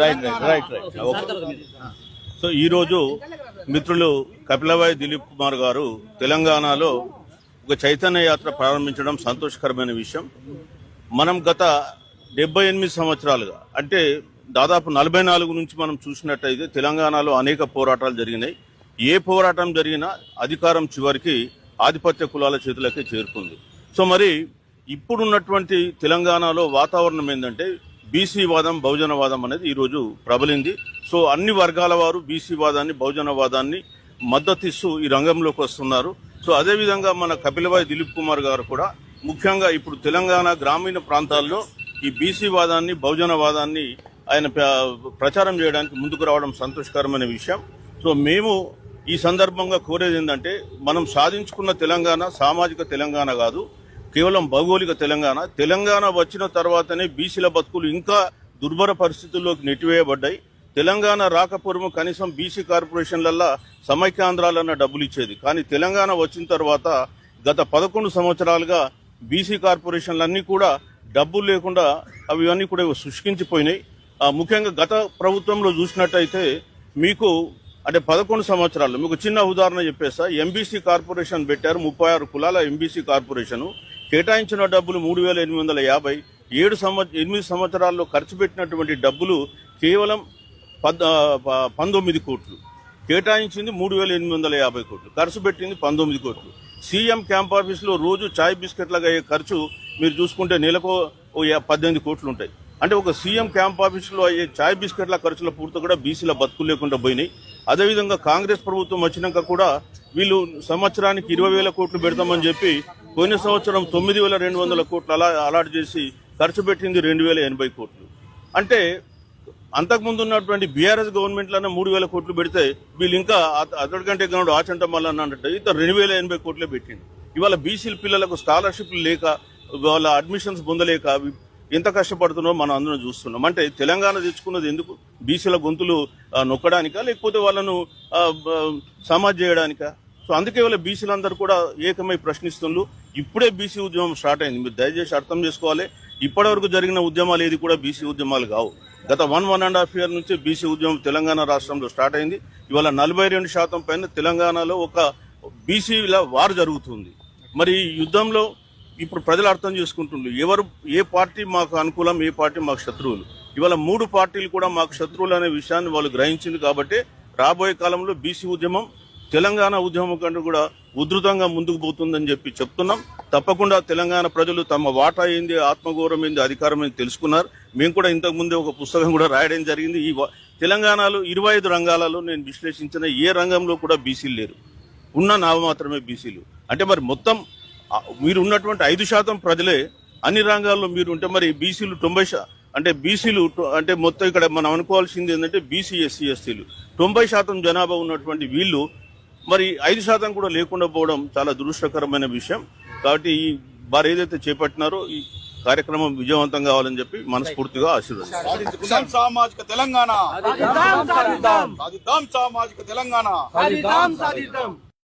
Right. So ఈరోజు మిత్రులు కపిలవాయి దిలీప్ కుమార్ గారు తెలంగాణలో ఒక చైతన్య యాత్ర ప్రారంభించడం సంతోషకరమైన విషయం. మనం గత 78 సంవత్సరాలుగా అంటే దాదాపు 44 నుంచి మనం చూసినట్టయితే తెలంగాణలో అనేక పోరాటాలు జరిగినాయి. ఏ పోరాటం జరిగినా అధికారం చివరికి ఆధిపత్య కులాల చేతులకే చేరుకుంది. సో మరి ఇప్పుడున్నటువంటి తెలంగాణలో వాతావరణం ఏంటంటే బీసీ వాదం బహుజనవాదం అనేది ఈరోజు ప్రబలింది. సో అన్ని వర్గాల వారు బీసీ వాదాన్ని బహుజనవాదాన్ని మద్దతిస్తూ ఈ రంగంలోకి వస్తున్నారు. సో అదేవిధంగా మన కపిలవాయి దిలీప్ కుమార్ గారు కూడా ముఖ్యంగా ఇప్పుడు తెలంగాణ గ్రామీణ ప్రాంతాల్లో ఈ బీసీ వాదాన్ని బహుజనవాదాన్ని ఆయన ప్రచారం చేయడానికి ముందుకు రావడం సంతోషకరమైన విషయం. సో మేము ఈ సందర్భంగా కోరేది ఏంటంటే మనం సాధించుకున్న తెలంగాణ సామాజిక తెలంగాణ కాదు, కేవలం భౌగోళిక తెలంగాణ. తెలంగాణ వచ్చిన తర్వాతనే బీసీల బతుకులు ఇంకా దుర్భర పరిస్థితుల్లోకి నెట్టివేయబడ్డాయి. తెలంగాణ రాకపూర్వం కనీసం బీసీ కార్పొరేషన్లల్లో సమైక్యాంధ్రాలన్న డబ్బులు ఇచ్చేది. కానీ తెలంగాణ వచ్చిన తర్వాత గత 11 సంవత్సరాలుగా బీసీ కార్పొరేషన్లన్నీ కూడా డబ్బులు లేకుండా అవి కూడా శుష్కించిపోయినాయి. ముఖ్యంగా గత ప్రభుత్వంలో చూసినట్టయితే మీకు అంటే 11 సంవత్సరాలు మీకు చిన్న ఉదాహరణ చెప్పేస్తా. ఎంబీసీ కార్పొరేషన్ పెట్టారు, 36 కులాల ఎంబీసీ కార్పొరేషన్ కేటాయించిన డబ్బులు 3,850. 8 సంవత్సరాల్లో ఖర్చు పెట్టినటువంటి డబ్బులు కేవలం 19 కోట్లు, కేటాయించింది 3,850 కోట్లు, ఖర్చు పెట్టింది 19 కోట్లు. సీఎం క్యాంప్ ఆఫీసులో రోజు చాయ్ బిస్కెట్లకు అయ్యే ఖర్చు మీరు చూసుకుంటే నెలకు 18 కోట్లు ఉంటాయి. అంటే ఒక సీఎం క్యాంప్ ఆఫీసులో అయ్యే చాయ్ బిస్కెట్ల ఖర్చుల పూర్తి కూడా బీసీల బతుకులు లేకుండా పోయినాయి. అదేవిధంగా కాంగ్రెస్ ప్రభుత్వం వచ్చినాక కూడా వీళ్ళు సంవత్సరానికి 20,000 కోట్లు పెడతామని చెప్పి పోయిన సంవత్సరం 9,200 కోట్లు అలాట్ చేసి ఖర్చు పెట్టింది 2,080 కోట్లు. అంటే అంతకుముందు ఉన్నటువంటి బీఆర్ఎస్ గవర్నమెంట్లనే 3,000 కోట్లు పెడితే వీళ్ళు ఇంకా అతడికంటే గనుడు ఆచంట మళ్ళీ అన్నట్టు ఇంత 2,080 కోట్లే పెట్టింది. ఇవాళ బీసీల పిల్లలకు స్కాలర్షిప్లు లేక వాళ్ళ అడ్మిషన్స్ పొందలేక ఎంత కష్టపడుతున్నారో మనం అందరం చూస్తున్నాం. అంటే తెలంగాణ తెచ్చుకున్నది ఎందుకు? బీసీల గొంతులు నొక్కడానికా లేకపోతే వాళ్ళను సమాజ్ చేయడానికా? సో అందుకే వాళ్ళ బీసీలందరూ కూడా ఏకమై ప్రశ్నిస్తున్నారు. ఇప్పుడే బీసీ ఉద్యమం స్టార్ట్ అయింది, మీరు దయచేసి అర్థం చేసుకోవాలి. ఇప్పటివరకు జరిగిన ఉద్యమాలు ఏది కూడా బీసీ ఉద్యమాలు కావు. గత 1.5 ఇయర్ నుంచి బీసీ ఉద్యమం తెలంగాణ రాష్ట్రంలో స్టార్ట్ అయింది. ఇవాళ 42% పైన తెలంగాణలో ఒక బీసీల వార్ జరుగుతుంది. మరి ఈ యుద్ధంలో ఇప్పుడు ప్రజలు అర్థం చేసుకుంటున్నారు ఎవరు ఏ పార్టీ మాకు అనుకూలం, ఏ పార్టీ మాకు శత్రువులు. ఇవాళ 3 పార్టీలు కూడా మాకు శత్రువులు అనే విషయాన్ని వాళ్ళు గ్రహించింది. కాబట్టి రాబోయే కాలంలో బీసీ ఉద్యమం తెలంగాణ ఉద్యమం కంటే కూడా ఉధృతంగా ముందుకు పోతుందని చెప్పి చెప్తున్నాం. తప్పకుండా తెలంగాణ ప్రజలు తమ వాటా ఏంది, ఆత్మగౌరవం ఏంది, అధికారం ఏంది తెలుసుకున్నారు. మేము కూడా ఇంతకు ముందే ఒక పుస్తకం కూడా రాయడం జరిగింది. ఈ తెలంగాణలో 25 రంగాలలో నేను విశ్లేషించిన ఏ రంగంలో కూడా బీసీలు లేరు, ఉన్న మాత్రమే బీసీలు. అంటే మరి మొత్తం మీరు ఉన్నటువంటి 5% ప్రజలే అన్ని రంగాల్లో మీరు ఉంటే మరి బీసీలు 90 అంటే బీసీలు అంటే మొత్తం ఇక్కడ మనం అనుకోవాల్సింది ఏంటంటే బీసీ ఎస్సీ ఎస్టీలు 90% జనాభా ఉన్నటువంటి వీళ్ళు మరి 5% కూడా లేకుండా పోవడం చాలా దురదృష్టకరమైన విషయం. కాబట్టి వారు ఏదైతే చేపట్టినారో ఈ కార్యక్రమం విజయవంతం కావాలని చెప్పి మనస్ఫూర్తిగా ఆశీర్వదిస్తాం. సామాజిక తెలంగాణ